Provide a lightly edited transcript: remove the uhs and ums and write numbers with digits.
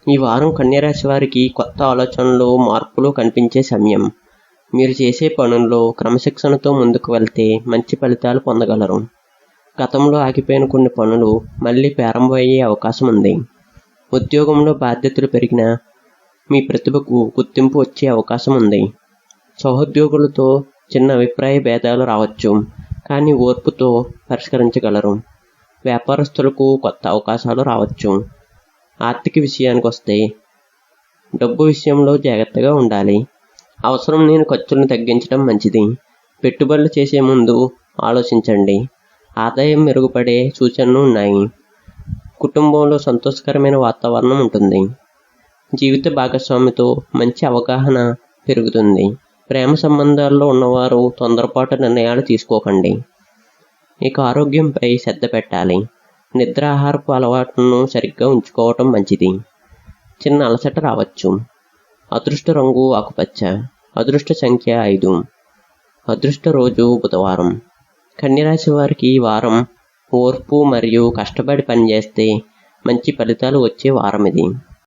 ఈ వారం కన్యరాశి వారికి కొత్త ఆలోచనలు, మార్పులు కనిపించే సమయం. మీరు చేసే పనుల్లో క్రమశిక్షణతో ముందుకు వెళ్తే మంచి ఫలితాలు పొందగలరు. గతంలో ఆగిపోయిన కొన్ని పనులు మళ్ళీ ప్రారంభమయ్యే అవకాశం ఉంది. ఉద్యోగంలో బాధ్యతలు పెరిగినా మీ ప్రతిభకు గుర్తింపు వచ్చే అవకాశం ఉంది. సహోద్యోగులతో చిన్న అభిప్రాయ భేదాలు రావచ్చు, కానీ ఓర్పుతో పరిష్కరించగలరు. వ్యాపారస్తులకు కొత్త అవకాశాలు రావచ్చు. ఆర్థిక విషయానికి వస్తే డబ్బు విషయంలో జాగ్రత్తగా ఉండాలి. అవసరం లేని ఖర్చులను తగ్గించడం మంచిది. పెట్టుబడులు చేసే ముందు ఆలోచించండి. ఆదాయం మెరుగుపడే సూచనలు ఉన్నాయి. కుటుంబంలో సంతోషకరమైన వాతావరణం ఉంటుంది. జీవిత భాగస్వామితో మంచి అవగాహన పెరుగుతుంది. ప్రేమ సంబంధాల్లో ఉన్నవారు తొందరపాటు నిర్ణయాలు తీసుకోకండి. ఇక ఆరోగ్యంపై శ్రద్ధ పెట్టాలి. నిద్ర, ఆహారపు అలవాట్లను సరిగ్గా ఉంచుకోవటం మంచిది. చిన్న అలసట రావచ్చు. అదృష్ట రంగు ఆకుపచ్చ. అదృష్ట సంఖ్య 5. అదృష్ట రోజు బుధవారం. కన్యరాశి వారికి ఈ వారం ఓర్పు మరియు కష్టపడి పనిచేస్తే మంచి ఫలితాలు వచ్చే వారం ఇది.